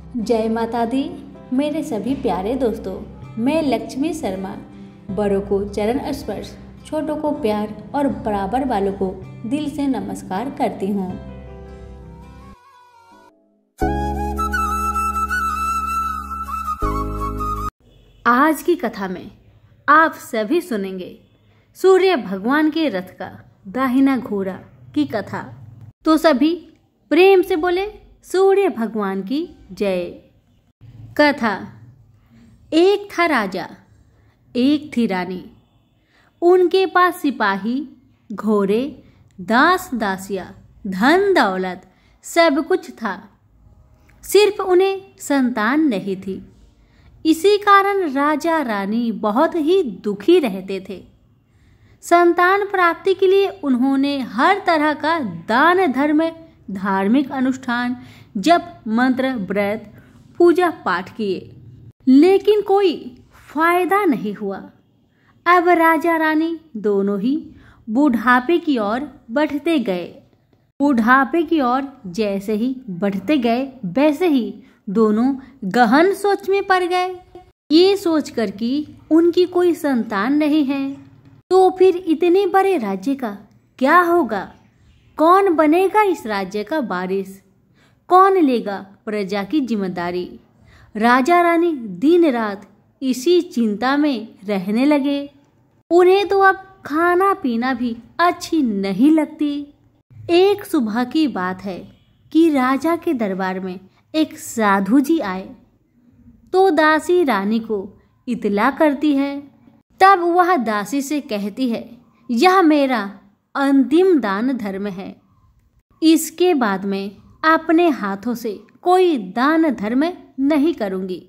जय माता दी। मेरे सभी प्यारे दोस्तों, मैं लक्ष्मी शर्मा बड़ों को चरण स्पर्श, छोटों को प्यार और बराबर वालों को दिल से नमस्कार करती हूँ। आज की कथा में आप सभी सुनेंगे सूर्य भगवान के रथ का दाहिना घोड़ा की कथा। तो सभी प्रेम से बोले सूर्य भगवान की जय। कथा। एक था राजा, एक थी रानी। उनके पास सिपाही, घोड़े, दास दासियां, धन दौलत सब कुछ था। सिर्फ उन्हें संतान नहीं थी। इसी कारण राजा रानी बहुत ही दुखी रहते थे। संतान प्राप्ति के लिए उन्होंने हर तरह का दान धर्म, धार्मिक अनुष्ठान, जप, मंत्र, व्रत, पूजा पाठ किए, लेकिन कोई फायदा नहीं हुआ। अब राजा रानी दोनों ही बुढ़ापे की ओर बढ़ते गए। बुढ़ापे की ओर जैसे ही बढ़ते गए वैसे ही दोनों गहन सोच में पड़ गए। ये सोचकर कि उनकी कोई संतान नहीं है तो फिर इतने बड़े राज्य का क्या होगा? कौन बनेगा इस राज्य का वारिस? कौन लेगा प्रजा की जिम्मेदारी? राजा रानी दिन रात इसी चिंता में रहने लगे। उन्हें तो अब खाना पीना भी अच्छी नहीं लगती। एक सुबह की बात है कि राजा के दरबार में एक साधु जी आए तो दासी रानी को इतला करती है। तब वह दासी से कहती है, यह मेरा अंतिम दान धर्म है। इसके बाद में अपने हाथों से कोई दान धर्म नहीं करूंगी।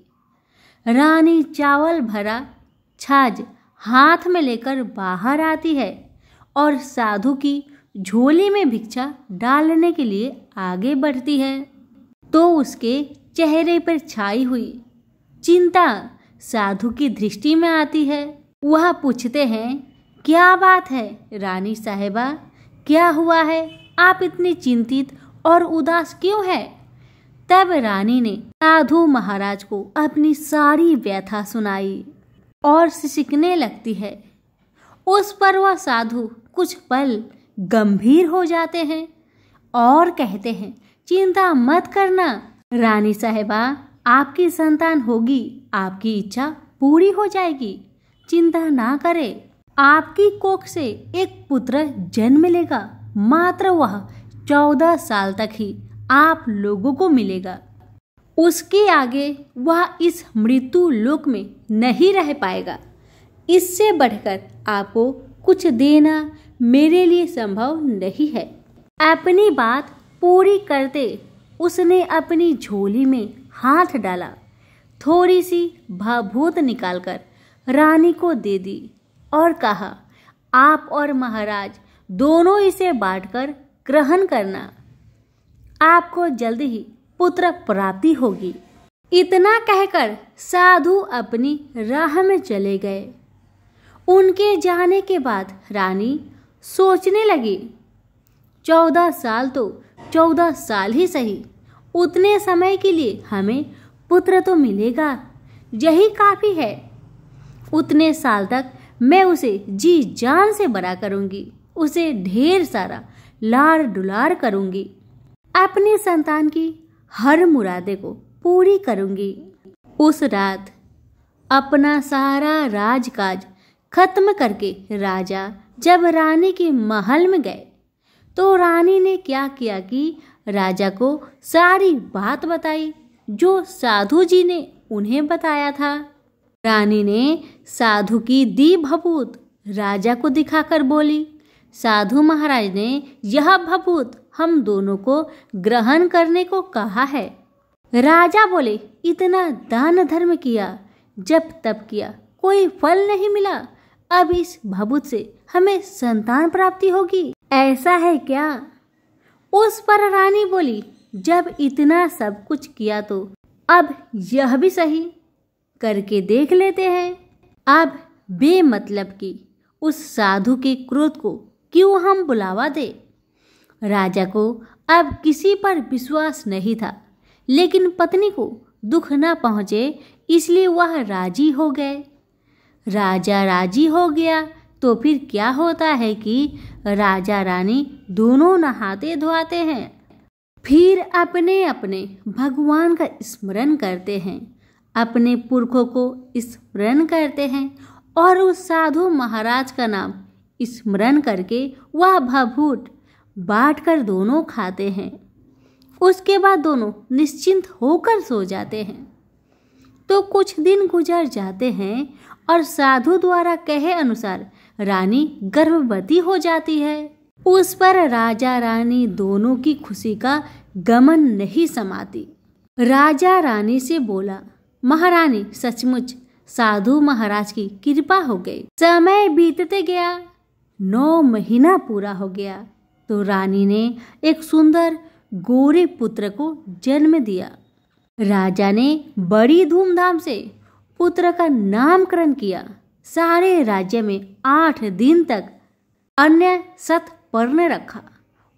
रानी चावल भरा छाछ हाथ में लेकर बाहर आती है और साधु की झोली में भिक्षा डालने के लिए आगे बढ़ती है तो उसके चेहरे पर छाई हुई चिंता साधु की दृष्टि में आती है। वह पूछते हैं, क्या बात है रानी साहिबा, क्या हुआ है? आप इतनी चिंतित और उदास क्यों है? तब रानी ने साधु महाराज को अपनी सारी व्यथा सुनाई और सिसकने लगती है। उस पर वह साधु कुछ पल गंभीर हो जाते हैं और कहते हैं, चिंता मत करना रानी साहिबा, आपकी संतान होगी, आपकी इच्छा पूरी हो जाएगी, चिंता ना करें। आपकी कोख से एक पुत्र जन्म लेगा। मात्र वह 14 साल तक ही आप लोगों को मिलेगा। उसके आगे वह इस मृत्यु लोक में नहीं रह पाएगा। इससे बढ़कर आपको कुछ देना मेरे लिए संभव नहीं है। अपनी बात पूरी करते उसने अपनी झोली में हाथ डाला, थोड़ी सी भभूत निकालकर रानी को दे दी और कहा, आप और महाराज दोनों इसे बांटकर ग्रहण करना। आपको जल्द ही पुत्र प्राप्ति होगी। इतना कहकर साधु अपनी राह में चले गए। उनके जाने के बाद रानी सोचने लगी, 14 साल तो 14 साल ही सही, उतने समय के लिए हमें पुत्र तो मिलेगा, यही काफी है। उतने साल तक मैं उसे जी जान से बड़ा करूंगी, उसे ढेर सारा लाड़ दुलार करूंगी, अपनी संतान की हर मुरादे को पूरी करूंगी। उस रात अपना सारा राजकाज खत्म करके राजा जब रानी के महल में गए तो रानी ने क्या किया कि राजा को सारी बात बताई जो साधु जी ने उन्हें बताया था। रानी ने साधु की दी भभूत राजा को दिखाकर बोली, साधु महाराज ने यह भभूत हम दोनों को ग्रहण करने को कहा है। राजा बोले, इतना दान धर्म किया, जब तब किया, कोई फल नहीं मिला। अब इस भभूत से हमें संतान प्राप्ति होगी, ऐसा है क्या? उस पर रानी बोली, जब इतना सब कुछ किया तो अब यह भी सही करके देख लेते हैं। अब बेमतलब की उस साधु के क्रोध को क्यों हम बुलावा दे? राजा को अब किसी पर विश्वास नहीं था, लेकिन पत्नी को दुख न पहुँचे, इसलिए वह राजी हो गए। राजा राजी हो गया तो फिर क्या होता है कि राजा रानी दोनों नहाते धोआते हैं, फिर अपने अपने भगवान का स्मरण करते हैं, अपने पुरखों को स्मरण करते हैं और उस साधु महाराज का नाम स्मरण करके वह भभूत बांटकर दोनों खाते हैं। उसके बाद दोनों निश्चिंत होकर सो जाते हैं। तो कुछ दिन गुजर जाते हैं और साधु द्वारा कहे अनुसार रानी गर्भवती हो जाती है। उस पर राजा रानी दोनों की खुशी का गमन नहीं समाती। राजा रानी से बोला, महारानी सचमुच साधु महाराज की कृपा हो गई। समय बीतते गया, 9 महीना पूरा हो गया तो रानी ने एक सुंदर गोरे पुत्र को जन्म दिया। राजा ने बड़ी धूमधाम से पुत्र का नामकरण किया। सारे राज्य में 8 दिन तक अन्य सतपर्ण रखा,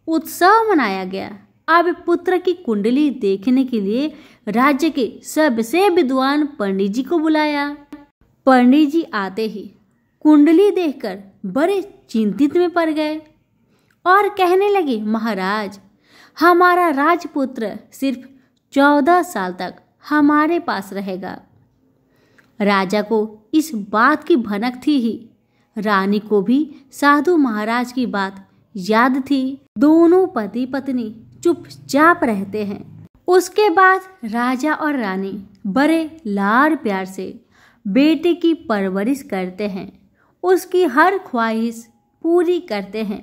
उत्सव मनाया गया। अब पुत्र की कुंडली देखने के लिए राज्य के सबसे विद्वान पंडित जी को बुलाया। पंडित जी आते ही कुंडली देखकर बड़े चिंतित में पड़ गए और कहने लगे, महाराज हमारा राजपुत्र सिर्फ 14 साल तक हमारे पास रहेगा। राजा को इस बात की भनक थी ही, रानी को भी साधु महाराज की बात याद थी। दोनों पति पत्नी चुपचाप रहते हैं। उसके बाद राजा और रानी बड़े लाड़ प्यार से बेटे की परवरिश करते हैं, उसकी हर ख्वाहिश पूरी करते हैं।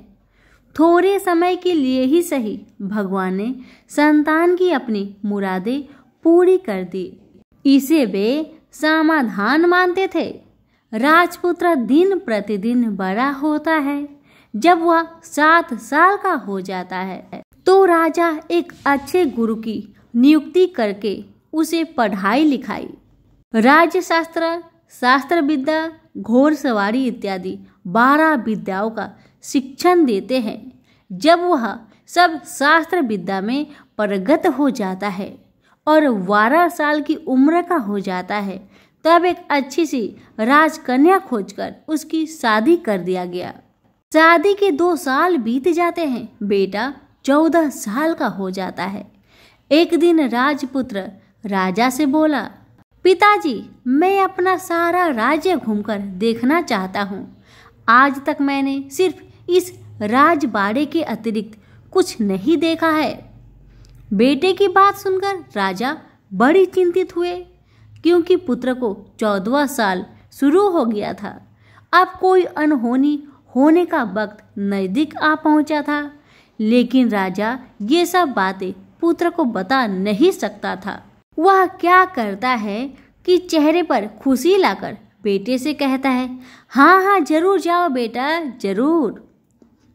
थोड़े समय के लिए ही सही भगवान ने संतान की अपनी मुरादें पूरी कर दी। इसे वे समाधान मानते थे। राजपुत्र दिन प्रतिदिन बड़ा होता है। जब वह 7 साल का हो जाता है तो राजा एक अच्छे गुरु की नियुक्ति करके उसे पढ़ाई लिखाई, राज्यशास्त्र, शास्त्र विद्या, घोड़सवारी इत्यादि 12 विद्याओं का शिक्षण देते हैं। जब वह सब शास्त्र विद्या में पारंगत हो जाता है और 12 साल की उम्र का हो जाता है, तब एक अच्छी सी राजकन्या खोजकर उसकी शादी कर दिया गया। शादी के 2 साल बीत जाते हैं, बेटा 14 साल का हो जाता है। एक दिन राजपुत्र राजा से बोला, पिताजी मैं अपना सारा राज्य घूमकर देखना चाहता हूँ। आज तक मैंने सिर्फ इस राजबाड़े के अतिरिक्त कुछ नहीं देखा है। बेटे की बात सुनकर राजा बड़ी चिंतित हुए, क्योंकि पुत्र को 14वां साल शुरू हो गया था। अब कोई अनहोनी होने का वक्त नजदीक आ पहुंचा था, लेकिन राजा ये सब बातें पुत्र को बता नहीं सकता था। वह क्या करता है कि चेहरे पर खुशी लाकर बेटे से कहता है, हाँ हाँ जरूर जाओ बेटा, जरूर।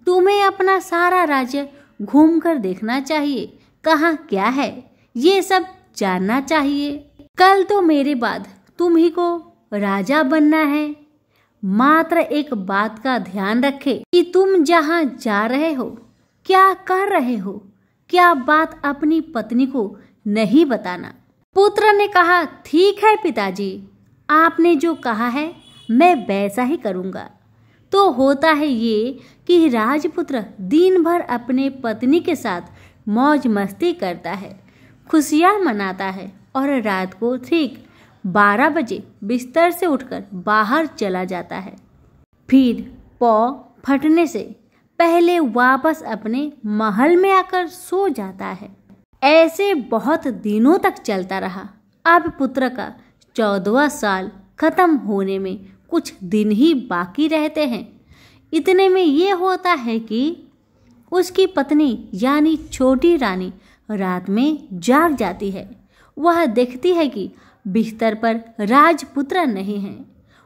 तुम्हें अपना सारा राज्य घूमकर देखना चाहिए, कहाँ क्या है ये सब जानना चाहिए। कल तो मेरे बाद तुम ही को राजा बनना है। मात्र एक बात का ध्यान रखे कि तुम जहाँ जा रहे हो, क्या कर रहे हो, क्या बात अपनी पत्नी को नहीं बताना। पुत्र ने कहा, ठीक है पिताजी, आपने जो कहा है मैं वैसा ही करूँगा। तो होता है ये कि राजपुत्र दिन भर अपने पत्नी के साथ मौज मस्ती करता है, खुशियाँ मनाता है और रात को ठीक 12 बजे बिस्तर से उठकर बाहर चला जाता है। फिर पौ फटने से पहले वापस अपने महल में आकर सो जाता है। ऐसे बहुत दिनों तक चलता रहा। अब पुत्र का 14वां साल खत्म होने में कुछ दिन ही बाकी रहते हैं। इतने में ये होता है कि उसकी पत्नी यानी छोटी रानी रात में जाग जाती है। वह देखती है कि बिस्तर पर राजपुत्र नहीं है।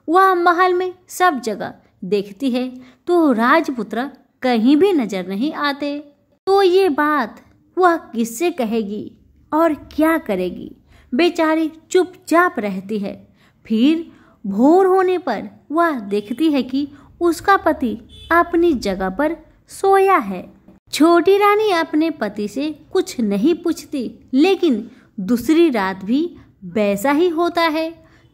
वह महल में सब जगह देखती है तो राजपुत्र कहीं भी नजर नहीं आते। तो ये बात वह किससे कहेगी और क्या करेगी? बेचारी चुपचाप रहती है। फिर भोर होने पर वह देखती है कि उसका पति अपनी जगह पर सोया है। छोटी रानी अपने पति से कुछ नहीं पूछती, लेकिन दूसरी रात भी वैसा ही होता है।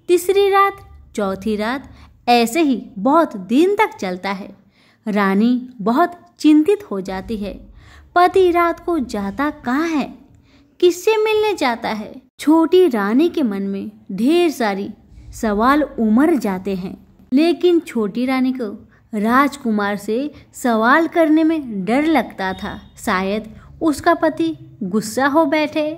तीसरी रात, चौथी रात, ऐसे ही बहुत दिन तक चलता है। रानी बहुत चिंतित हो जाती है। पति रात को जाता कहाँ है, किससे मिलने जाता है? छोटी रानी के मन में ढेर सारी सवाल उमड़ जाते हैं, लेकिन छोटी रानी को राजकुमार से सवाल करने में डर लगता था। शायद उसका पति गुस्सा हो बैठे।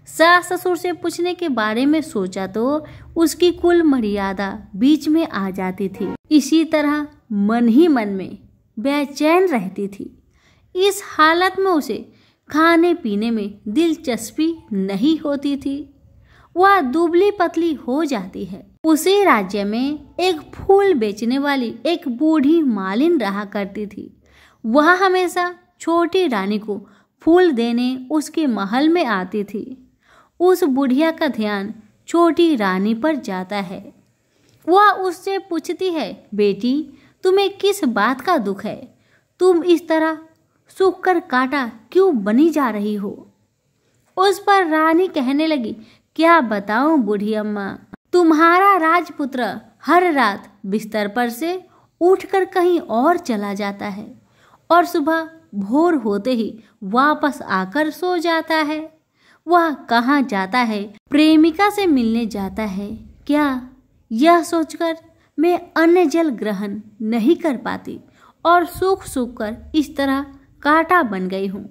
सास ससुर से पूछने के बारे में सोचा तो उसकी कुल मर्यादा बीच में आ जाती थी। इसी तरह मन ही मन में बेचैन रहती थी। इस हालत में उसे खाने पीने में दिलचस्पी नहीं होती थी। वह दुबली पतली हो जाती है। उसी राज्य में एक फूल बेचने वाली एक बूढ़ी मालिन रहा करती थी। वह हमेशा छोटी रानी को फूल देने उसके महल में आती थी। उस बुढ़िया का ध्यान छोटी रानी पर जाता है। वह उससे पूछती है, बेटी तुम्हें किस बात का दुख है? तुम इस तरह सूख कर काटा क्यों बनी जा रही हो? उस पर रानी कहने लगी, क्या बताऊं बूढ़ी अम्मा, तुम्हारा राजपुत्र हर रात बिस्तर पर से उठकर कहीं और चला जाता है और सुबह भोर होते ही वापस आकर सो जाता है। वह कहाँ जाता है? प्रेमिका से मिलने जाता है क्या? यह सोचकर मैं अन्न जल ग्रहण नहीं कर पाती और सूख सूख कर इस तरह कांटा बन गई हूँ।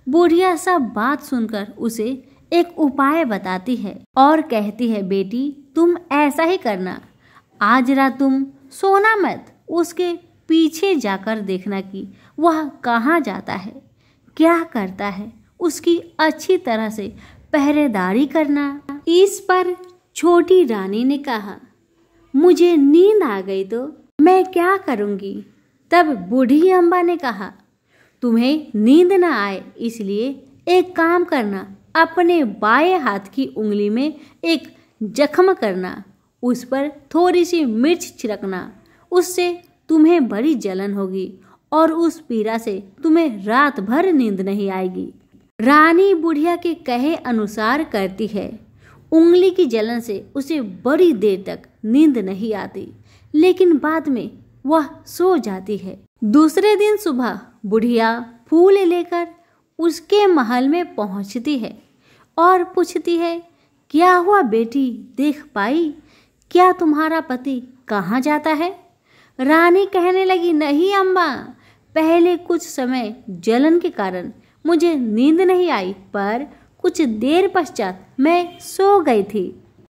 बुढ़िया सब बात सुनकर उसे एक उपाय बताती है और कहती है, बेटी तुम ऐसा ही करना, आज रात तुम सोना मत, उसके पीछे जाकर देखना कि वह कहाँ जाता है, क्या करता है, उसकी अच्छी तरह से पहरेदारी करना। इस पर छोटी रानी ने कहा, मुझे नींद आ गई तो मैं क्या करूंगी? तब बूढ़ी अम्बा ने कहा, तुम्हें नींद न आए इसलिए एक काम करना, अपने बाएं हाथ की उंगली में एक जख्म करना, उस पर थोड़ी सी मिर्च छिड़कना, उससे तुम्हें बड़ी जलन होगी और उस पीड़ा से तुम्हें रात भर नींद नहीं आएगी। रानी बुढ़िया के कहे अनुसार करती है। उंगली की जलन से उसे बड़ी देर तक नींद नहीं आती, लेकिन बाद में वह सो जाती है। दूसरे दिन सुबह बुढ़िया फूल लेकर उसके महल में पहुंचती है और पूछती है, क्या हुआ बेटी, देख पाई? क्या तुम्हारा पति कहाँ जाता है? रानी कहने लगी, नहीं अम्मा, पहले कुछ समय जलन के कारण मुझे नींद नहीं आई, पर कुछ देर पश्चात मैं सो गई थी।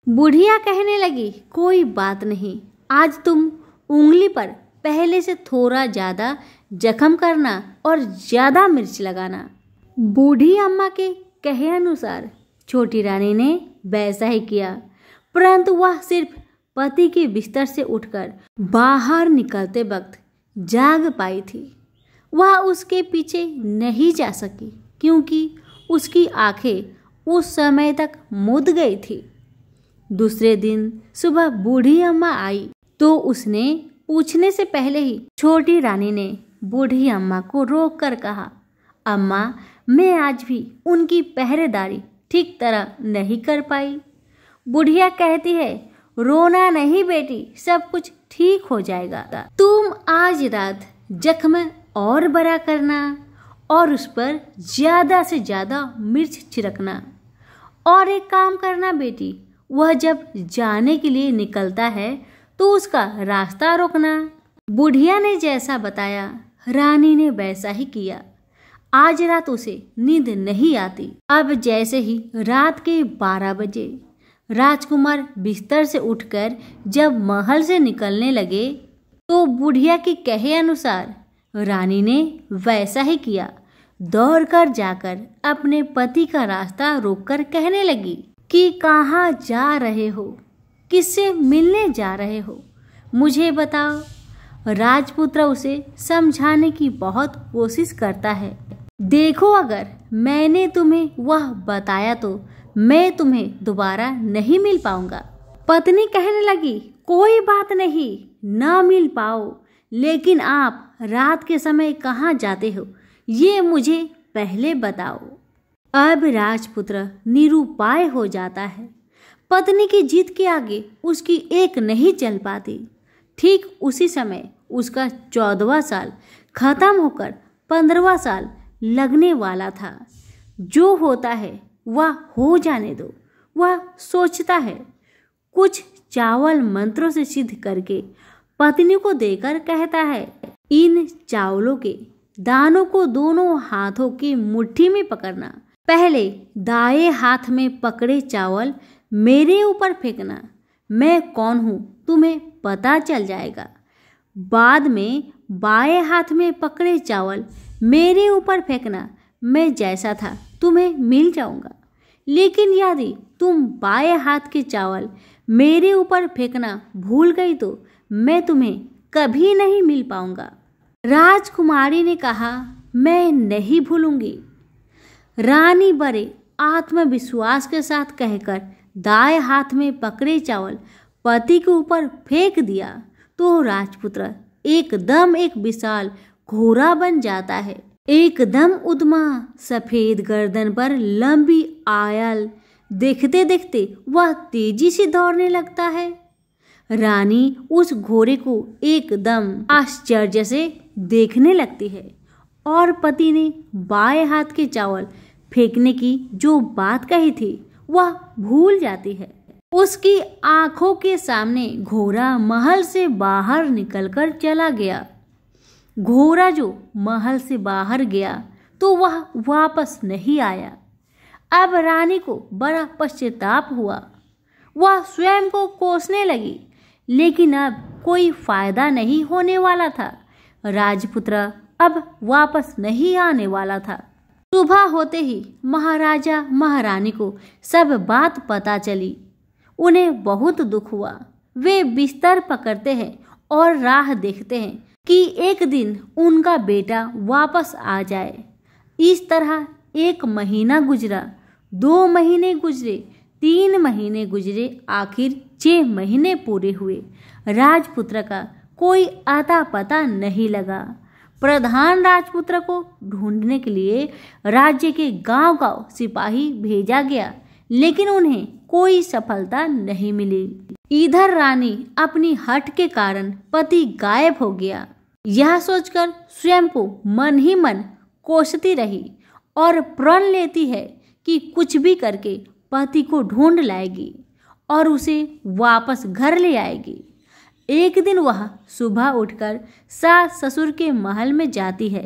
बुढ़िया कहने लगी, कोई बात नहीं, आज तुम उंगली पर पहले से थोड़ा ज्यादा जख्म करना और ज्यादा मिर्च लगाना। बूढ़ी अम्मा के कहे अनुसार छोटी रानी ने वैसा ही किया, परंतु वह सिर्फ पति के बिस्तर से उठकर बाहर निकलते वक्त जाग पाई थी। वह उसके पीछे नहीं जा सकी क्योंकि उसकी आंखें उस समय तक मुद गई थी। दूसरे दिन सुबह बूढ़ी अम्मा आई तो उसने पूछने से पहले ही छोटी रानी ने बूढ़ी अम्मा को रोक कर कहा, अम्मा, मैं आज भी उनकी पहरेदारी ठीक तरह नहीं कर पाई। बुढ़िया कहती है, रोना नहीं बेटी, सब कुछ ठीक हो जाएगा। तुम आज रात जख्म और बड़ा करना और उस पर ज्यादा से ज्यादा मिर्च छिड़कना। और एक काम करना बेटी, वह जब जाने के लिए निकलता है तो उसका रास्ता रोकना। बुढ़िया ने जैसा बताया रानी ने वैसा ही किया। आज रात उसे नींद नहीं आती। अब जैसे ही रात के 12 बजे राजकुमार बिस्तर से उठकर जब महल से निकलने लगे तो बुढ़िया के कहे अनुसार रानी ने वैसा ही किया। दौड़कर जाकर अपने पति का रास्ता रोककर कहने लगी कि कहाँ जा रहे हो, किससे मिलने जा रहे हो, मुझे बताओ। राजपुत्र उसे समझाने की बहुत कोशिश करता है। देखो, अगर मैंने तुम्हें वह बताया तो मैं तुम्हें दोबारा नहीं मिल पाऊंगा। पत्नी कहने लगी, कोई बात नहीं, ना मिल पाओ, लेकिन आप रात के समय कहाँ जाते हो ये मुझे पहले बताओ। अब राजपुत्र निरुपाय हो जाता है, पत्नी की जिद के आगे उसकी एक नहीं चल पाती। ठीक उसी समय उसका 14वां साल खत्म होकर 15वां साल लगने वाला था। जो होता है वह हो जाने दो, वह सोचता है। कुछ चावल मंत्रों से सिद्ध करके पत्नी को देकर कहता है, इन चावलों के दानों को दोनों हाथों की मुट्ठी में पकड़ना। पहले दाएं हाथ में पकड़े चावल मेरे ऊपर फेंकना। मैं कौन हूँ तुम्हें पता चल जाएगा। बाद में बाएं हाथ में पकड़े चावल मेरे ऊपर फेंकना। मैं जैसा था तुम्हें मिल जाऊंगा। लेकिन यदि तुम बाएं हाथ के चावल मेरे ऊपर फेंकना भूल गई तो मैं तुम्हें कभी नहीं मिल पाऊंगा। राजकुमारी ने कहा, मैं नहीं भूलूंगी। रानी बड़े आत्मविश्वास के साथ कहकर दाएं हाथ में पकड़े चावल पति के ऊपर फेंक दिया तो राजपुत्र एकदम एक विशाल घोड़ा बन जाता है। एकदम उद्यमा सफेद गर्दन पर लंबी आयल, देखते देखते वह तेजी से दौड़ने लगता है। रानी उस घोड़े को एकदम आश्चर्य से देखने लगती है और पति ने बाएं हाथ के चावल फेंकने की जो बात कही थी वह भूल जाती है। उसकी आंखों के सामने घोड़ा महल से बाहर निकलकर चला गया। घोड़ा जो महल से बाहर गया तो वह वापस नहीं आया। अब रानी को बड़ा पश्चाताप हुआ। वह स्वयं को कोसने लगी, लेकिन अब कोई फायदा नहीं होने वाला था। राजपुत्र अब वापस नहीं आने वाला था। सुबह होते ही महाराजा महारानी को सब बात पता चली। उन्हें बहुत दुख हुआ। वे बिस्तर पकड़ते हैं और राह देखते हैं कि एक दिन उनका बेटा वापस आ जाए। इस तरह 1 महीना गुजरा, 2 महीने गुजरे, 3 महीने गुजरे, आखिर 6 महीने पूरे हुए। राजपुत्र का कोई आता पता नहीं लगा। प्रधान राजपुत्र को ढूंढने के लिए राज्य के गांव-गांव सिपाही भेजा गया, लेकिन उन्हें कोई सफलता नहीं मिली। इधर रानी अपनी हठ के कारण पति गायब हो गया, यह सोचकर स्वयं को मन ही मन कोसती रही और प्रण लेती है कि कुछ भी करके पति को ढूंढ लाएगी और उसे वापस घर ले आएगी। एक दिन वह सुबह उठकर सास ससुर के महल में जाती है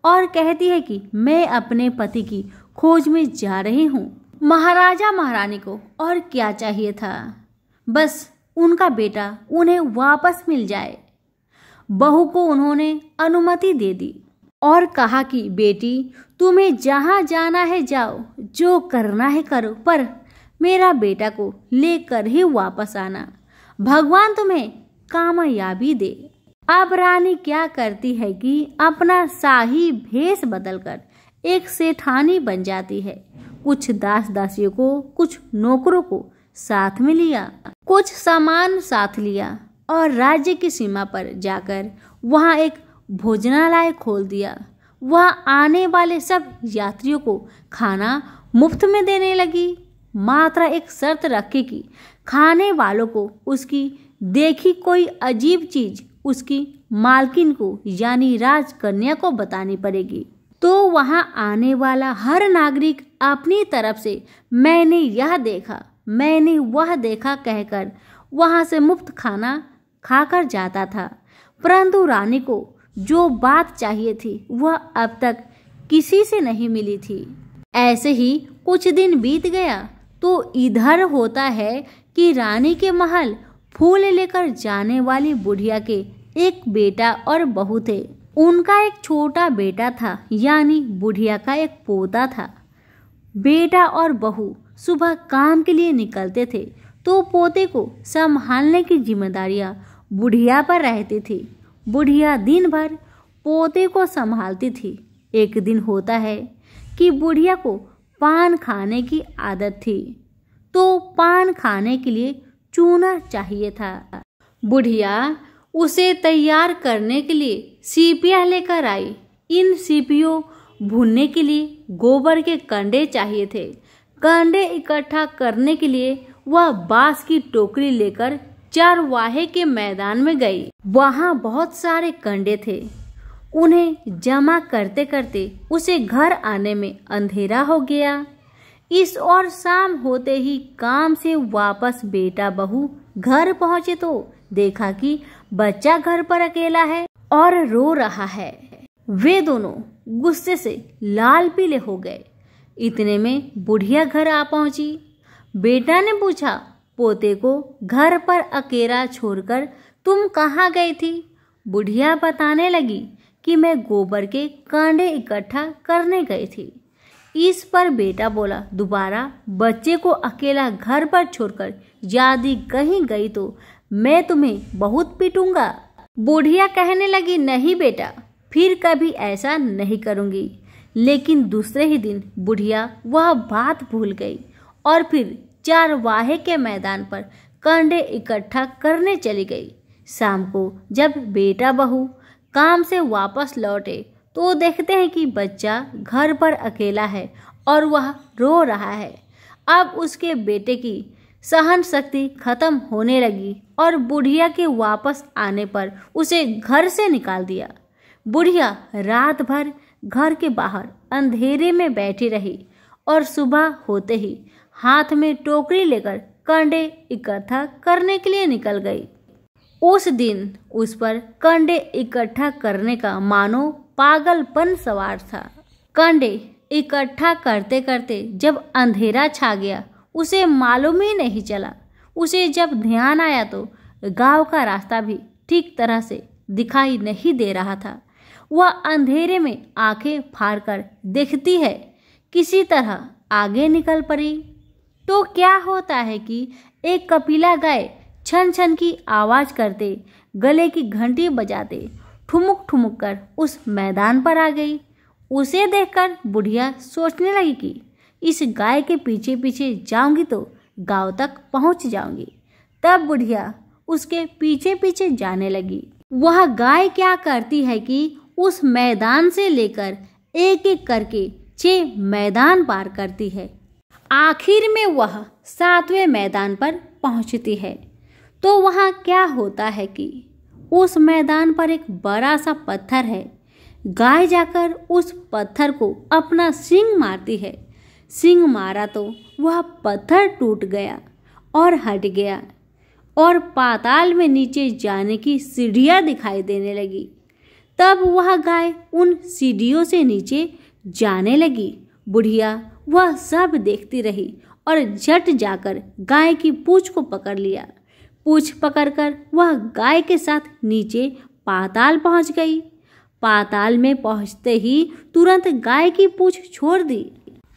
और कहती है कि मैं अपने पति की खोज में जा रही हूँ। महाराजा महारानी को और क्या चाहिए था, बस उनका बेटा उन्हें वापस मिल जाए। बहू को उन्होंने अनुमति दे दी और कहा कि बेटी तुम्हें जहाँ जाना है जाओ, जो करना है करो, पर मेरा बेटा को लेकर ही वापस आना। भगवान तुम्हें कामयाबी दे। अब रानी क्या करती है कि अपना शाही भेष बदलकर एक सेठानी बन जाती है। कुछ दास दासियों को, कुछ नौकरों को साथ में लिया, कुछ सामान साथ लिया और राज्य की सीमा पर जाकर वहां एक भोजनालय खोल दिया। वह आने वाले सब यात्रियों को खाना मुफ्त में देने लगी। मात्र एक शर्त रखी कि खाने वालों को उसकी देखी कोई अजीब चीज उसकी मालकिन को यानी राजकन्या को बतानी पड़ेगी। तो वहां आने वाला हर नागरिक अपनी तरफ से मैंने यह देखा, मैंने वह देखा कहकर वहां से मुफ्त खाना खाकर जाता था। परंतु रानी को जो बात चाहिए थी वह अब तक किसी से नहीं मिली थी। ऐसे ही कुछ दिन बीत गया तो इधर होता है कि रानी के महल फूल लेकर जाने वाली बुढ़िया के एक बेटा और बहू थे। उनका एक छोटा बेटा था, यानी बुढ़िया का एक पोता था। बेटा और बहू सुबह काम के लिए निकलते थे तो पोते को संभालने की जिम्मेदारियां बुढ़िया पर रहती थी। बुढ़िया दिन भर पोते को संभालती थी। एक दिन होता है कि बुढ़िया को पान खाने की आदत थी, तो पान खाने के लिए चूना चाहिए था। बुढ़िया उसे तैयार करने के लिए सीपियाँ लेकर आई। इन सीपियों भूनने के लिए गोबर के कंडे चाहिए थे। कंडे इकट्ठा करने के लिए वह बांस की टोकरी लेकर चरवाहे के मैदान में गई। वहां बहुत सारे कंडे थे। उन्हें जमा करते करते उसे घर आने में अंधेरा हो गया। इस और शाम होते ही काम से वापस बेटा बहू घर पहुंचे तो देखा कि बच्चा घर पर अकेला है और रो रहा है। वे दोनों गुस्से से लाल पीले हो गए। इतने में बुढ़िया घर आ पहुंची। बेटा ने पूछा, पोते को घर पर अकेला छोड़कर तुम कहाँ गई थी? बुढ़िया बताने लगी कि मैं गोबर के कांडे इकट्ठा करने गई थी। इस पर बेटा बोला, दोबारा बच्चे को अकेला घर पर छोड़कर यदि कहीं गई तो मैं तुम्हें बहुत पीटूंगा। बुढ़िया कहने लगी, नहीं बेटा, फिर कभी ऐसा नहीं करूंगी। लेकिन दूसरे ही दिन बुढ़िया वह बात भूल गई और फिर चरवाहे के मैदान पर कंडे इकट्ठा करने चली गई। शाम को जब बेटा बहू काम से वापस लौटे तो देखते हैं कि बच्चा घर पर अकेला है और वह रो रहा है। अब उसके बेटे की सहन शक्ति खत्म होने लगी और बुढ़िया के वापस आने पर उसे घर से निकाल दिया। बुढ़िया रात भर घर के बाहर अंधेरे में बैठी रही और सुबह होते ही हाथ में टोकरी लेकर कंडे इकट्ठा करने के लिए निकल गई। उस दिन उस पर कंडे इकट्ठा करने का मानो पागलपन सवार था। कंडे इकट्ठा करते करते जब अंधेरा छा गया उसे मालूम ही नहीं चला। उसे जब ध्यान आया तो गांव का रास्ता भी ठीक तरह से दिखाई नहीं दे रहा था। वह अंधेरे में आंखें फाड़कर देखती है, किसी तरह आगे निकल पड़ी तो क्या होता है कि एक कपिला गाय छन छन की आवाज करते, गले की घंटी बजाते ठुमुक ठुमुक कर उस मैदान पर आ गई। उसे देखकर बुढ़िया सोचने लगी कि इस गाय के पीछे पीछे जाऊंगी तो गांव तक पहुंच जाऊंगी। तब बुढ़िया उसके पीछे पीछे जाने लगी। वह गाय क्या करती है कि उस मैदान से लेकर एक एक करके 6 मैदान पार करती है। आखिर में वह 7वें मैदान पर पहुंचती है तो वहां क्या होता है कि उस मैदान पर एक बड़ा सा पत्थर है। गाय जाकर उस पत्थर को अपना सींग मारती है। सींग मारा तो वह पत्थर टूट गया और हट गया और पाताल में नीचे जाने की सीढ़ियां दिखाई देने लगी। तब वह गाय उन सीढ़ियों से नीचे जाने लगी। बुढ़िया वह सब देखती रही और झट जाकर गाय की पूंछ को पकड़ लिया। पूंछ पकड़कर वह गाय के साथ नीचे पाताल पहुंच गई। पाताल में पहुंचते ही तुरंत गाय की पूंछ छोड़ दी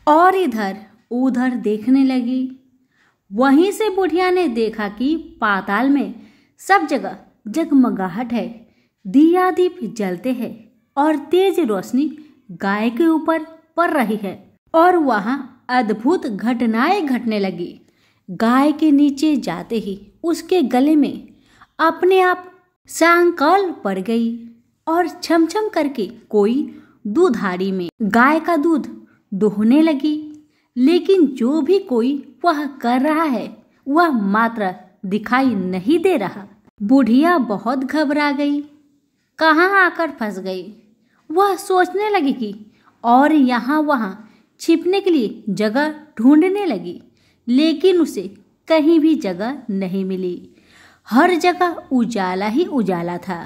और इधर उधर देखने लगी। वहीं से बुढ़िया ने देखा कि पाताल में सब जगह जगमगाहट है, दिया दीप जलते हैं और तेज रोशनी गाय के ऊपर पड़ रही है और वहां अद्भुत घटनाएं घटने लगी। गाय के नीचे जाते ही उसके गले में अपने आप सांकल पड़ गई और छमछम करके कोई दूधाड़ी में गाय का दूध दोहने लगी। लेकिन जो भी कोई वह कर रहा है वह मात्र दिखाई नहीं दे रहा। बुढ़िया बहुत घबरा गई, कहाँ आकर फंस गई। वह सोचने लगी कि और यहाँ वहाँ छिपने के लिए जगह ढूंढने लगी, लेकिन उसे कहीं भी जगह नहीं मिली। हर जगह उजाला ही उजाला था।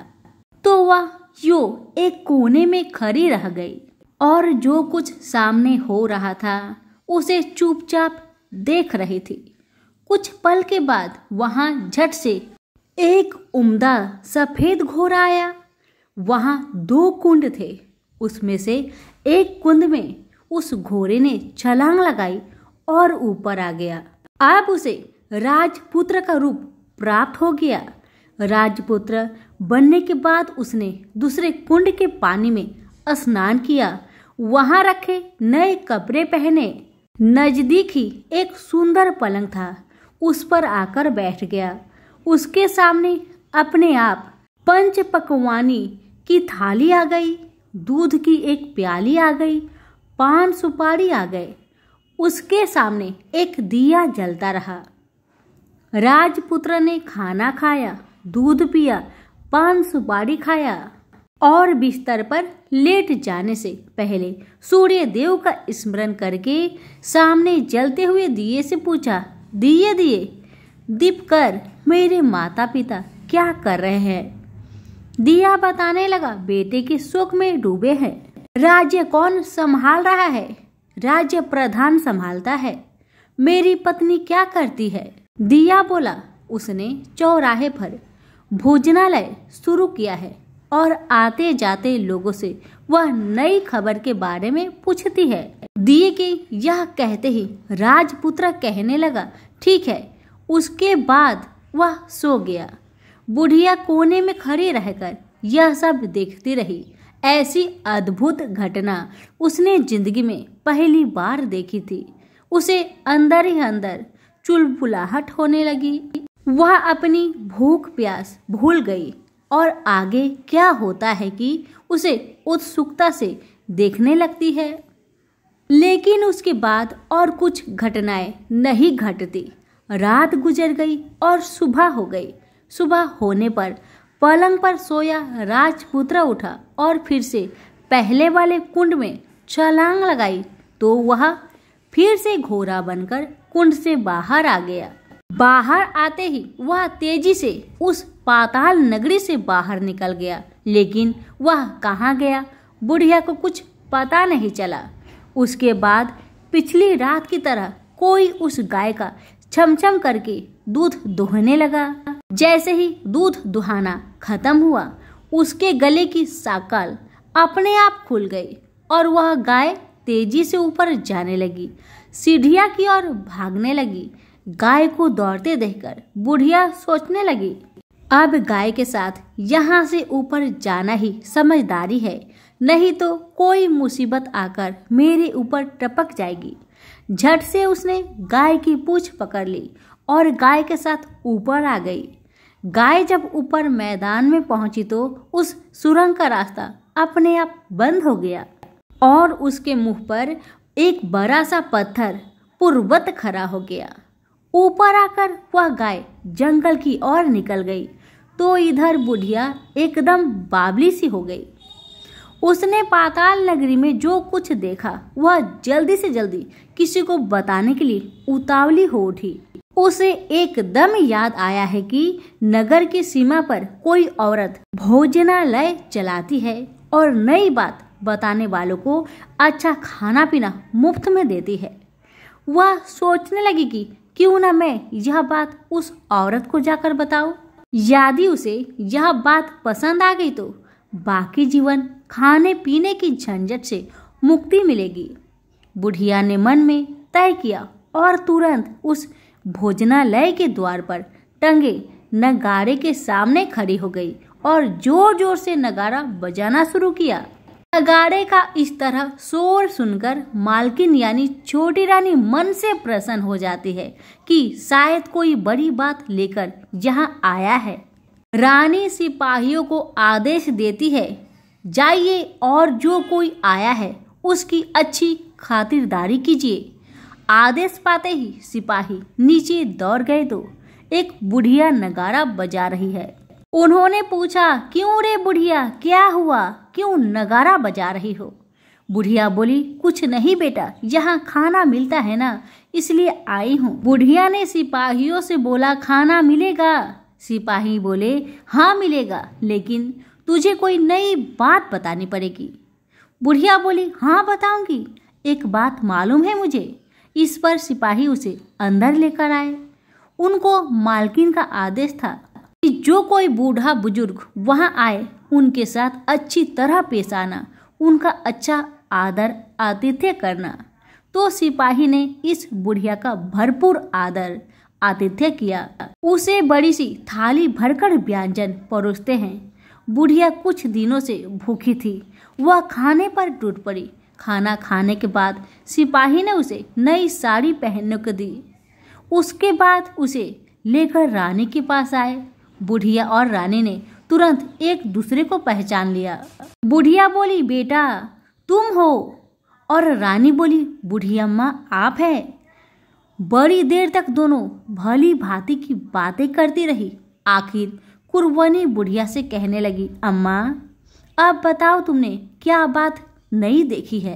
तो वह यूं एक कोने में खड़ी रह गई और जो कुछ सामने हो रहा था उसे चुपचाप देख रही थी। कुछ पल के बाद वहां झट से एक उम्दा सफेद घोड़ा आया। वहां 2 कुंड थे। उसमें से एक कुंड में उस घोड़े ने छलांग लगाई और ऊपर आ गया। अब उसे राजपुत्र का रूप प्राप्त हो गया। राजपुत्र बनने के बाद उसने दूसरे कुंड के पानी में स्नान किया। वहां रखे नए कपड़े पहने। नजदीक ही एक सुंदर पलंग था, उस पर आकर बैठ गया। उसके सामने अपने आप 5 पकवानी की थाली आ गई, दूध की एक प्याली आ गई, पान सुपारी आ गए। उसके सामने एक दिया जलता रहा। राजपुत्र ने खाना खाया, दूध पिया, पान सुपारी खाया और बिस्तर पर लेट जाने से पहले सूर्य देव का स्मरण करके सामने जलते हुए दिए से पूछा, दिए दिए दीप कर, मेरे माता पिता क्या कर रहे हैं? दिया बताने लगा, बेटे के शोक में डूबे हैं। राज्य कौन संभाल रहा है? राज्य प्रधान संभालता है। मेरी पत्नी क्या करती है? दिया बोला, उसने चौराहे पर भोजनालय शुरू किया है और आते जाते लोगों से वह नई खबर के बारे में पूछती है। दिए के यह कहते ही राजपुत्र कहने लगा, ठीक है। उसके बाद वह सो गया। बुढ़िया कोने में खड़ी रहकर यह सब देखती रही। ऐसी अद्भुत घटना उसने जिंदगी में पहली बार देखी थी। उसे अंदर ही अंदर चुलबुलाहट होने लगी। वह अपनी भूख प्यास भूल गई और आगे क्या होता है कि उसे उत्सुकता से देखने लगती है। लेकिन उसके बाद और कुछ घटनाएं नहीं घटती। रात गुजर गई और सुबह हो गई। सुबह होने पर पलंग पर सोया राजपुत्र उठा और फिर से पहले वाले कुंड में छलांग लगाई तो वह फिर से घोड़ा बनकर कुंड से बाहर आ गया। बाहर आते ही वह तेजी से उस पाताल नगरी से बाहर निकल गया। लेकिन वह कहाँ गया, बुढ़िया को कुछ पता नहीं चला। उसके बाद पिछली रात की तरह कोई उस गाय का छमछम करके दूध दुहने लगा। जैसे ही दूध दुहाना खत्म हुआ, उसके गले की साकल अपने आप खुल गई और वह गाय तेजी से ऊपर जाने लगी, सीढ़ियां की ओर भागने लगी। गाय को दौड़ते देखकर बुढ़िया सोचने लगी, अब गाय के साथ यहाँ से ऊपर जाना ही समझदारी है, नहीं तो कोई मुसीबत आकर मेरे ऊपर टपक जाएगी। झट से उसने गाय की पूंछ पकड़ ली और गाय के साथ ऊपर आ गई। गाय जब ऊपर मैदान में पहुंची तो उस सुरंग का रास्ता अपने आप बंद हो गया और उसके मुंह पर एक बड़ा सा पत्थर पूर्ववत खड़ा हो गया। ऊपर आकर वह गाय जंगल की ओर निकल गई तो इधर बुढ़िया एकदम बावली सी हो गई। उसने पाताल नगरी में जो कुछ देखा वह जल्दी से जल्दी किसी को बताने के लिए उतावली हो उठी। उसे एकदम याद आया है कि नगर की सीमा पर कोई औरत भोजनालय चलाती है और नई बात बताने वालों को अच्छा खाना पीना मुफ्त में देती है। वह सोचने लगी कि क्यों न मैं यह बात उस औरत को जाकर बताऊं। यदि उसे यह बात पसंद आ गई तो बाकी जीवन खाने पीने की झंझट से मुक्ति मिलेगी। बुढ़िया ने मन में तय किया और तुरंत उस भोजनालय के द्वार पर टंगे नगाड़े के सामने खड़ी हो गई और जोर जोर से नगाड़ा बजाना शुरू किया। नगाड़े का इस तरह शोर सुनकर मालकिन यानी छोटी रानी मन से प्रसन्न हो जाती है कि शायद कोई बड़ी बात लेकर यहाँ आया है। रानी सिपाहियों को आदेश देती है, जाइए और जो कोई आया है उसकी अच्छी खातिरदारी कीजिए। आदेश पाते ही सिपाही नीचे दौड़ गए तो एक बुढ़िया नगाड़ा बजा रही है। उन्होंने पूछा, क्यों रे बुढ़िया, क्या हुआ, क्यों नगाड़ा बजा रही हो? बुढ़िया बोली, कुछ नहीं बेटा, यहाँ खाना मिलता है ना, इसलिए आई हूँ। बुढ़िया ने सिपाहियों से बोला, खाना मिलेगा? सिपाही बोले, हाँ मिलेगा, लेकिन तुझे कोई नई बात बतानी पड़ेगी। बुढ़िया बोली, हाँ बताऊंगी, एक बात मालूम है मुझे। इस पर सिपाही उसे अंदर लेकर आए। उनको मालकिन का आदेश था कि जो कोई बूढ़ा बुजुर्ग वहां आए उनके साथ अच्छी तरह पेश आना, उनका अच्छा आदर आतिथ्य करना। तो सिपाही ने इस बुढ़िया का भरपूर आदर आतिथ्य किया। उसे बड़ी सी थाली भरकर व्यंजन परोसते हैं। बुढ़िया कुछ दिनों से भूखी थी, वह खाने पर टूट पड़ी। खाना खाने के बाद सिपाही ने उसे नई साड़ी पहनने को दी। उसके बाद उसे लेकर रानी के पास आए। बुढ़िया और रानी ने तुरंत एक दूसरे को पहचान लिया। बुढ़िया बोली, बेटा तुम हो? और रानी बोली, बुढ़िया अम्मा आप है? बड़ी देर तक दोनों भली भांति की बातें करती रही। आखिर कुरबानी बुढ़िया से कहने लगी, अम्मा अब बताओ तुमने क्या बात नई देखी है।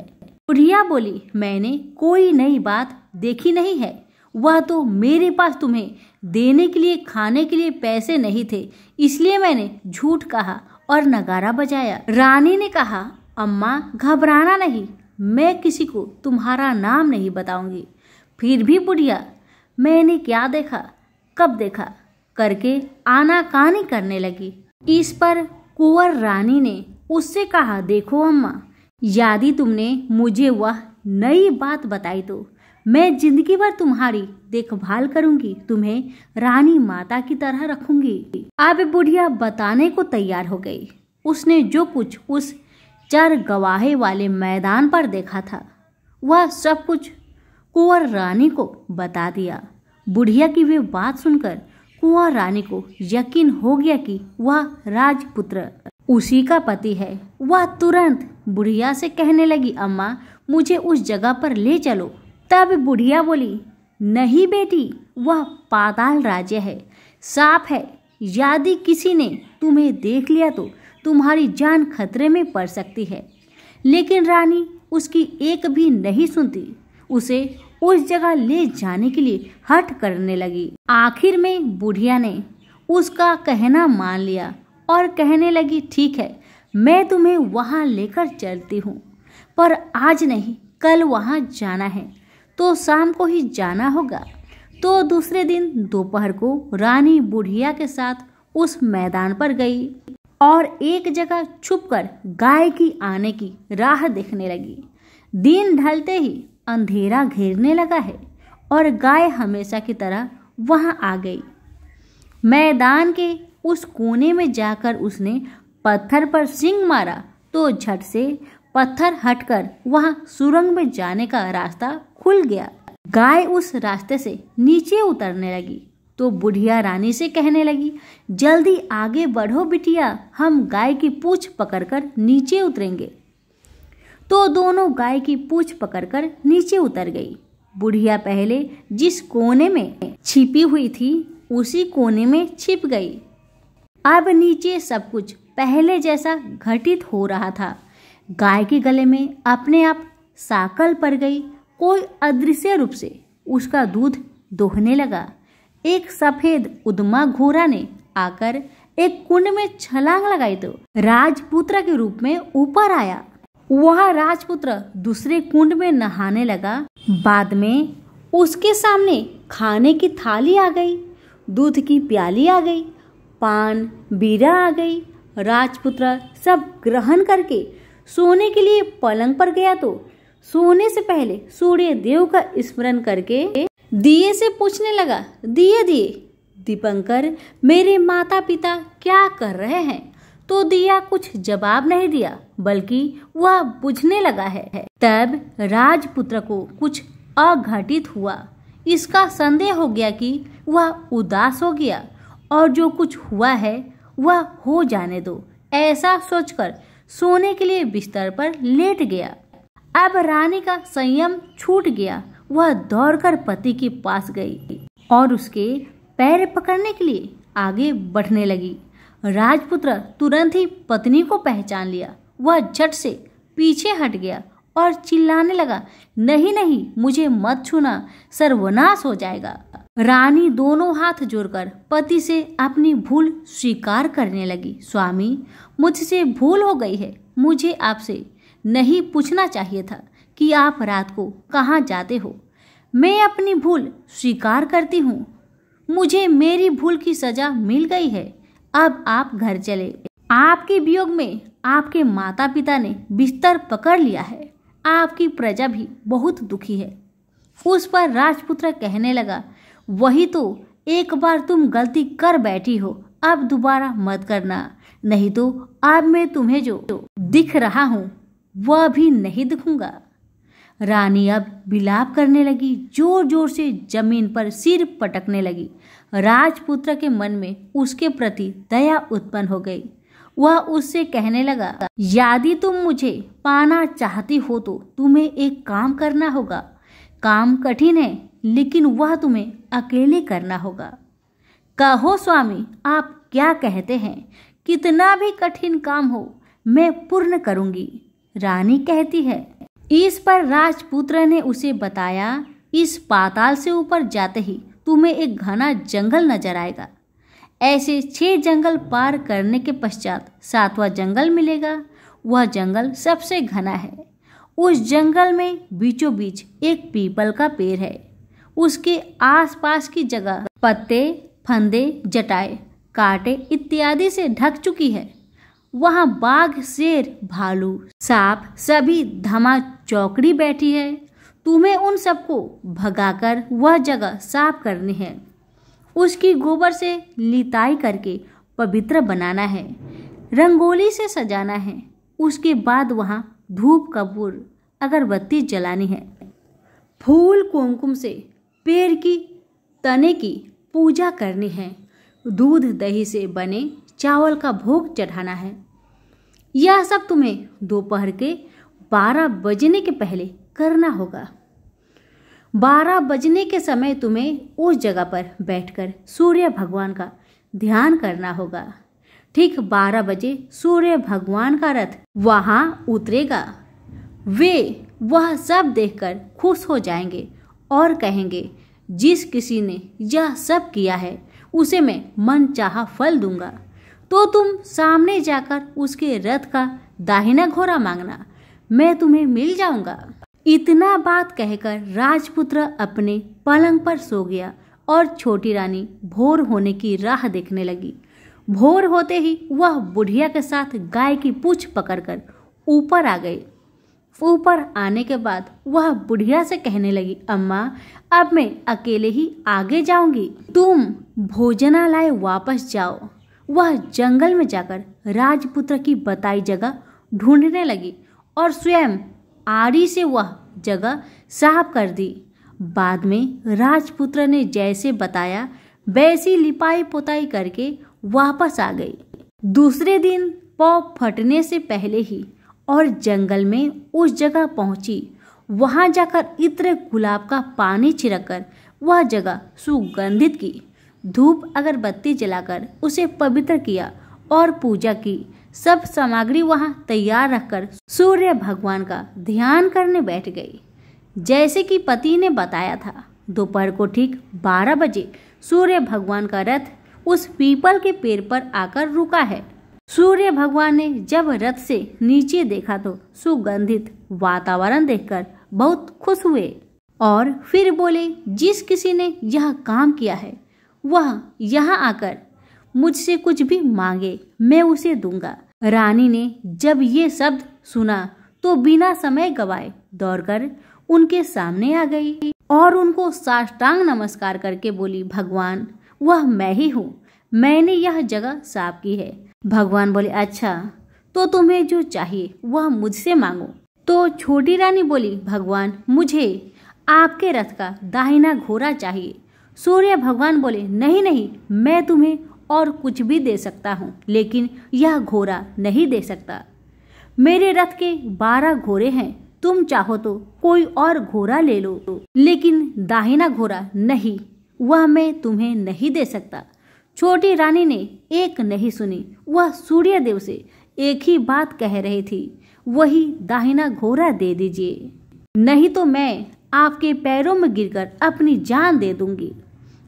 बुढ़िया बोली, मैंने कोई नई बात देखी नहीं है, वह तो मेरे पास तुम्हें देने के लिए खाने के लिए पैसे नहीं थे, इसलिए मैंने झूठ कहा और नगारा बजाया। रानी ने कहा, अम्मा घबराना नहीं, मैं किसी को तुम्हारा नाम नहीं बताऊंगी। फिर भी बुढ़िया मैंने क्या देखा, कब देखा करके आनाकानी करने लगी। इस पर कुंवर रानी ने उससे कहा, देखो अम्मा, यदि तुमने मुझे वह नई बात बताई तो मैं जिंदगी भर तुम्हारी देखभाल करूंगी, तुम्हें रानी माता की तरह रखूंगी। अब बुढ़िया बताने को तैयार हो गई। उसने जो कुछ उस चर गवाहे वाले मैदान पर देखा था वह सब कुछ कुंवर रानी को बता दिया। बुढ़िया की वे बात सुनकर कुंवर रानी को यकीन हो गया कि वह राजपुत्र उसी का पति है। वह तुरंत बुढ़िया से कहने लगी, अम्मा मुझे उस जगह पर ले चलो। तब बुढ़िया बोली, नहीं बेटी, वह पाताल राज्य है, साफ है, यदि किसी ने तुम्हें देख लिया तो तुम्हारी जान खतरे में पड़ सकती है। लेकिन रानी उसकी एक भी नहीं सुनती, उसे उस जगह ले जाने के लिए हठ करने लगी। आखिर में बुढ़िया ने उसका कहना मान लिया और कहने लगी, ठीक है, मैं तुम्हें वहां लेकर चलती हूँ, पर आज नहीं, कल वहां जाना है तो शाम को ही जाना होगा। तो दूसरे दिन दोपहर को रानी बुढ़िया के साथ उस मैदान पर गई और एक जगह छुपकर गाय की आने की राह देखने लगी। दिन ढलते ही अंधेरा घेरने लगा है और गाय हमेशा की तरह वहां आ गई। मैदान के उस कोने में जाकर उसने पत्थर पर सींग मारा तो झट से पत्थर हटकर वहां सुरंग में जाने का रास्ता खुल गया। गाय उस रास्ते से नीचे उतरने लगी तो बुढ़िया रानी से कहने लगी, जल्दी आगे बढ़ो बिटिया, हम गाय की पूंछ पकड़कर नीचे उतरेंगे। तो दोनों गाय की पूंछ पकड़कर नीचे उतर गई। बुढ़िया पहले जिस कोने में छिपी हुई थी उसी कोने में छिप गई। अब नीचे सब कुछ पहले जैसा घटित हो रहा था। गाय के गले में अपने आप साकल पड़ गई। कोई अदृश्य रूप से उसका दूध दोहने लगा। एक सफेद उद्मा घोड़ा ने आकर एक कुंड में छलांग लगाई तो राजपुत्र के रूप में ऊपर आया। वह राजपुत्र दूसरे कुंड में नहाने लगा। बाद में उसके सामने खाने की थाली आ गई, दूध की प्याली आ गई, पान बीरा आ गई। राजपुत्र सब ग्रहण करके सोने के लिए पलंग पर गया तो सोने से पहले सूर्य देव का स्मरण करके दिए से पूछने लगा, दिए दिए दीपंकर, मेरे माता पिता क्या कर रहे हैं? तो दिया कुछ जवाब नहीं दिया, बल्कि वह बुझने लगा है। तब राजपुत्र को कुछ अघटित हुआ। इसका संदेह हो गया कि वह उदास हो गया और जो कुछ हुआ है वह हो जाने दो, ऐसा सोचकर सोने के लिए बिस्तर पर लेट गया। अब रानी का संयम छूट गया। वह दौड़कर पति के पास गई और उसके पैर पकड़ने के लिए आगे बढ़ने लगी। राजपुत्र तुरंत ही पत्नी को पहचान लिया। वह झट से पीछे हट गया और चिल्लाने लगा, नहीं नहीं, मुझे मत छूना, सर्वनाश हो जाएगा। रानी दोनों हाथ जोड़कर पति से अपनी भूल स्वीकार करने लगी। स्वामी, मुझसे भूल हो गई है। मुझे आपसे नहीं पूछना चाहिए था कि आप रात को कहाँ जाते हो। मैं अपनी भूल स्वीकार करती हूँ। मुझे मेरी भूल की सजा मिल गई है। अब आप घर चले। आपके वियोग में आपके माता पिता ने बिस्तर पकड़ लिया है। आपकी प्रजा भी बहुत दुखी है। उस पर राजपुत्र कहने लगा, वही तो, एक बार तुम गलती कर बैठी हो, अब दोबारा मत करना, नहीं तो अब मैं तुम्हें जो दिख रहा हूँ वह भी नहीं दिखूंगा। रानी अब विलाप करने लगी, जोर जोर से जमीन पर सिर पटकने लगी। राजपुत्र के मन में उसके प्रति दया उत्पन्न हो गई। वह उससे कहने लगा, यदि तुम मुझे पाना चाहती हो तो तुम्हें एक काम करना होगा। काम कठिन है, लेकिन वह तुम्हें अकेले करना होगा। कहो स्वामी, आप क्या कहते हैं? कितना भी कठिन काम हो मैं पूर्ण करूंगी, रानी कहती है। इस पर राजपुत्र ने उसे बताया, इस पाताल से ऊपर जाते ही तुम्हें एक घना जंगल नजर आएगा। ऐसे 6 जंगल पार करने के पश्चात 7वां जंगल मिलेगा। वह जंगल सबसे घना है। उस जंगल में बीचों बीच एक पीपल का पेड़ है। उसके आसपास की जगह पत्ते, फंदे, जटाएं, कांटे इत्यादि से ढक चुकी है। वहां बाघ, शेर, भालू, सांप सभी धमा चौकड़ी बैठी है। तुम्हें उन सबको भगाकर वह जगह साफ करनी है। उसकी गोबर से लिताई करके पवित्र बनाना है, रंगोली से सजाना है। उसके बाद वहां धूप, कपूर, अगरबत्ती जलानी है। फूल, कुमकुम से पेड़ की तने की पूजा करनी है। दूध, दही से बने चावल का भोग चढ़ाना है। यह सब तुम्हें दोपहर के 12 बजने के पहले करना होगा। 12 बजने के समय तुम्हें उस जगह पर बैठकर सूर्य भगवान का ध्यान करना होगा। ठीक 12 बजे सूर्य भगवान का रथ वहां उतरेगा। वे वह सब देखकर खुश हो जाएंगे और कहेंगे, जिस किसी ने यह सब किया है उसे मैं मनचाहा फल दूंगा। तो तुम सामने जाकर उसके रथ का दाहिना घोड़ा मांगना, मैं तुम्हें मिल जाऊंगा। इतना बात कहकर राजपुत्र अपने पलंग पर सो गया और छोटी रानी भोर होने की राह देखने लगी। भोर होते ही वह बुढ़िया के साथ गाय की पूंछ पकड़कर ऊपर आ गई। ऊपर आने के बाद वह बुढ़िया से कहने लगी, अम्मा, अब मैं अकेले ही आगे जाऊंगी, तुम भोजनालय वापस जाओ। वह जंगल में जाकर राजपुत्र की बताई जगह ढूंढने लगी और स्वयं आरी से वह जगह साफ कर दी। बाद में राजपुत्र ने जैसे बताया वैसी लिपाई पोताई करके वापस आ गई। दूसरे दिन पौ फटने से पहले ही और जंगल में उस जगह पहुंची। वहां जाकर इत्र गुलाब का पानी छिड़ककर वह जगह सुगंधित की। धूप अगरबत्ती जलाकर उसे पवित्र किया और पूजा की। सब सामग्री वहां तैयार रखकर सूर्य भगवान का ध्यान करने बैठ गई। जैसे कि पति ने बताया था, दोपहर को ठीक 12 बजे सूर्य भगवान का रथ उस पीपल के पेड़ पर आकर रुका है। सूर्य भगवान ने जब रथ से नीचे देखा तो सुगंधित वातावरण देखकर बहुत खुश हुए और फिर बोले, जिस किसी ने यह काम किया है वह यहाँ आकर मुझसे कुछ भी मांगे, मैं उसे दूंगा। रानी ने जब ये शब्द सुना तो बिना समय गवाए दौड़कर उनके सामने आ गई और उनको साष्टांग नमस्कार करके बोली, भगवान, वह मैं ही हूँ, मैंने यह जगह साफ की है। भगवान बोले, अच्छा, तो तुम्हें जो चाहिए वह मुझसे मांगो। तो छोटी रानी बोली, भगवान, मुझे आपके रथ का दाहिना घोड़ा चाहिए। सूर्य भगवान बोले, नहीं नहीं, मैं तुम्हें और कुछ भी दे सकता हूँ, लेकिन यह घोड़ा नहीं दे सकता। मेरे रथ के 12 घोड़े हैं, तुम चाहो तो कोई और घोड़ा ले लो, लेकिन दाहिना घोड़ा नहीं, वह मैं तुम्हें नहीं दे सकता। छोटी रानी ने एक नहीं सुनी। वह सूर्य देव से एक ही बात कह रही थी, वही दाहिना घोड़ा दे दीजिए, नहीं तो मैं आपके पैरों में गिरकर अपनी जान दे दूंगी।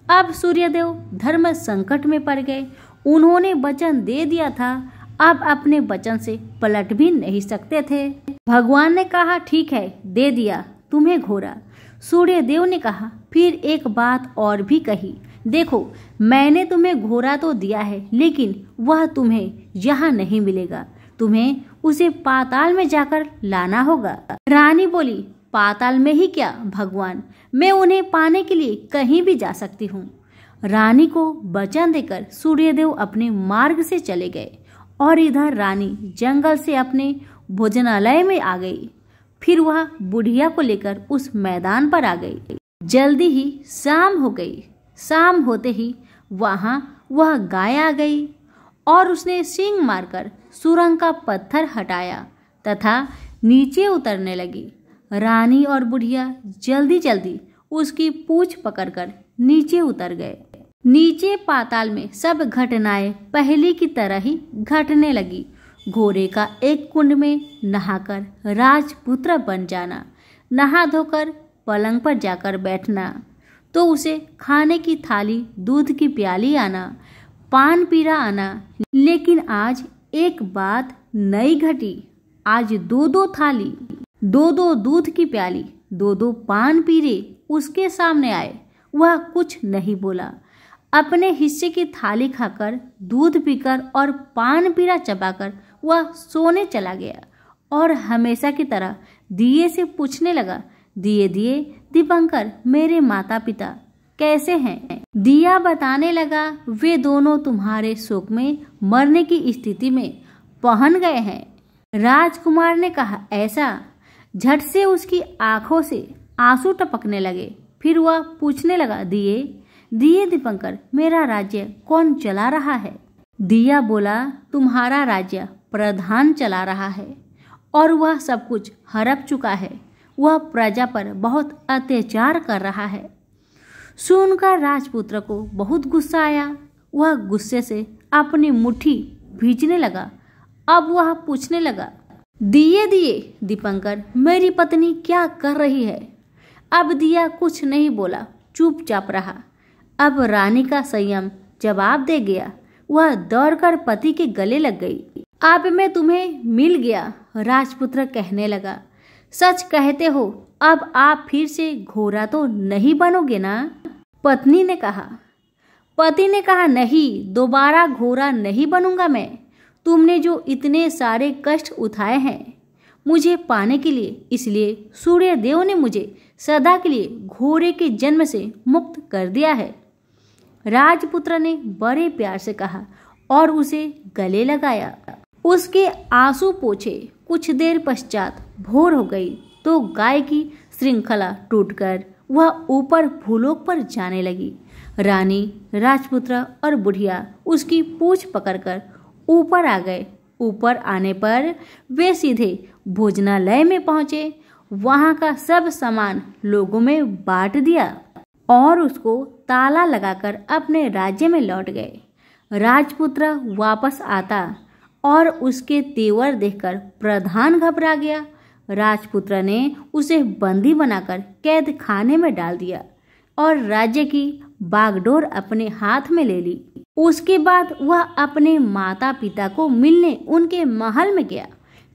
अब सूर्यदेव धर्म संकट में पड़ गए। उन्होंने वचन दे दिया था, अब अपने वचन से पलट भी नहीं सकते थे। भगवान ने कहा, ठीक है, दे दिया तुम्हें घोड़ा। सूर्यदेव ने कहा, फिर एक बात और भी कही, देखो, मैंने तुम्हें घोड़ा तो दिया है, लेकिन वह तुम्हें यहाँ नहीं मिलेगा, तुम्हें उसे पाताल में जाकर लाना होगा। रानी बोली, पाताल में ही क्या भगवान, मैं उन्हें पाने के लिए कहीं भी जा सकती हूँ। रानी को वचन देकर सूर्यदेव अपने मार्ग से चले गए और इधर रानी जंगल से अपने भोजनालय में आ गई। फिर वह बुढ़िया को लेकर उस मैदान पर आ गई। जल्दी ही शाम हो गई। शाम होते ही वहां वह गाय आ गई और उसने सींग मारकर सुरंग का पत्थर हटाया तथा नीचे उतरने लगी। रानी और बुढ़िया जल्दी जल्दी उसकी पूंछ पकड़कर नीचे उतर गए। नीचे पाताल में सब घटनाएं पहले की तरह ही घटने लगी। घोड़े का एक कुंड में नहाकर राजपुत्र बन जाना, नहा धोकर पलंग पर जाकर बैठना, तो उसे खाने की थाली, दूध की प्याली आना, पान पीरा आना। लेकिन आज एक बात नई घटी। आज 2-2 थाली, 2-2 दूध की प्याली, 2-2 पान पीरे उसके सामने आए। वह कुछ नहीं बोला। अपने हिस्से की थाली खाकर, दूध पीकर और पान पीरा चबाकर वह सोने चला गया और हमेशा की तरह दिए से पूछने लगा, दिए दिए दीपंकर, मेरे माता पिता कैसे हैं? दिया बताने लगा, वे दोनों तुम्हारे शोक में मरने की स्थिति में पहुंच गए हैं। राजकुमार ने कहा, ऐसा? झट से उसकी आंखों से आंसू टपकने लगे। फिर वह पूछने लगा, दिए दिए दीपंकर, मेरा राज्य कौन चला रहा है? दिया बोला, तुम्हारा राज्य प्रधान चला रहा है और वह सब कुछ हड़प चुका है। वह प्रजा पर बहुत अत्याचार कर रहा है। सुनकर राजपुत्र को बहुत गुस्सा आया। वह गुस्से से अपनी मुट्ठी भींचने लगा। अब वह पूछने लगा, दिए दिए दीपंकर, मेरी पत्नी क्या कर रही है? अब दिया कुछ नहीं बोला, चुपचाप रहा। अब रानी का संयम जवाब दे गया। वह दौड़कर पति के गले लग गई। अब मैं तुम्हें मिल गया, राजपुत्र कहने लगा। सच कहते हो, अब आप फिर से घोड़ा तो नहीं बनोगे ना? पत्नी ने कहा। पति ने कहा, नहीं, दोबारा घोड़ा नहीं बनूंगा मैं। तुमने जो इतने सारे कष्ट उठाए हैं मुझे पाने के लिए, इसलिए सूर्य देव ने मुझे सदा के लिए घोड़े के जन्म से मुक्त कर दिया है। राजपुत्र ने बड़े प्यार से कहा और उसे गले लगाया। उसके आंसू पोंछे। कुछ देर पश्चात भोर हो गई तो गाय की श्रृंखला टूटकर वह ऊपर भूलोक पर जाने लगी। रानी, राजपुत्र और बुढ़िया उसकी पूंछ पकड़कर ऊपर आ गए। ऊपर आने पर वे सीधे भोजनालय में पहुंचे। वहां का सब सामान लोगों में बांट दिया और उसको ताला लगाकर अपने राज्य में लौट गए। राजपुत्र वापस आता और उसके तेवर देखकर प्रधान घबरा गया। राजपुत्र ने उसे बंदी बनाकर कैद खाने में डाल दिया और राज्य की बागडोर अपने हाथ में ले ली। उसके बाद वह अपने माता पिता को मिलने उनके महल में गया।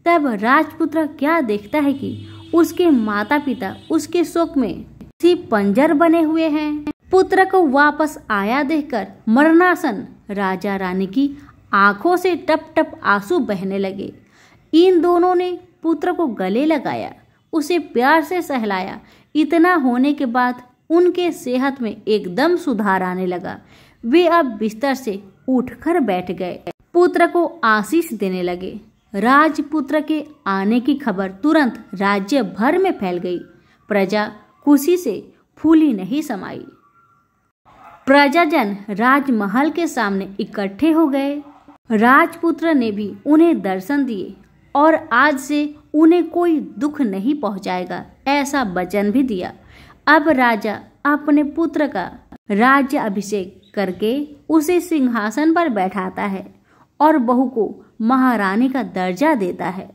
तब राजपुत्र क्या देखता है कि उसके माता पिता उसके शोक में पंजर बने हुए हैं। पुत्र को वापस आया देखकर मरणासन राजा रानी की आंखों से टप टप आंसू बहने लगे। इन दोनों ने पुत्र को गले लगाया, उसे प्यार से सहलाया। इतना होने के बाद उनके सेहत में एकदम सुधार आने लगा। वे अब बिस्तर से उठकर बैठ गए, पुत्र को आशीष देने लगे। राजपुत्र के आने की खबर तुरंत राज्य भर में फैल गई। प्रजा खुशी से फूली नहीं समाई। प्रजाजन राजमहल के सामने इकट्ठे हो गए। राजपुत्र ने भी उन्हें दर्शन दिए और आज से उन्हें कोई दुख नहीं पहुंचाएगा, ऐसा वचन भी दिया। अब राजा अपने पुत्र का राज्य अभिषेक करके उसे सिंहासन पर बैठाता है और बहू को महारानी का दर्जा देता है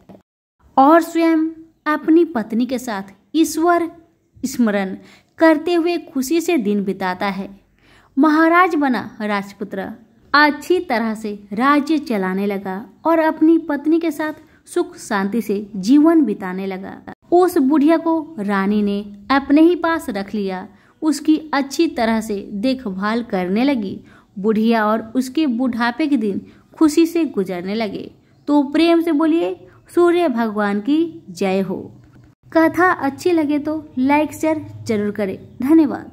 और स्वयं अपनी पत्नी के साथ ईश्वर स्मरण करते हुए खुशी से दिन बिताता है। महाराज बना राजपुत्र अच्छी तरह से राज्य चलाने लगा और अपनी पत्नी के साथ सुख शांति से जीवन बिताने लगा। उस बुढ़िया को रानी ने अपने ही पास रख लिया, उसकी अच्छी तरह से देखभाल करने लगी। बुढ़िया और उसके बुढ़ापे के दिन खुशी से गुजरने लगे। तो प्रेम से बोलिए सूर्य भगवान की जय हो। कथा अच्छी लगे तो लाइक शेयर जरूर करें। धन्यवाद।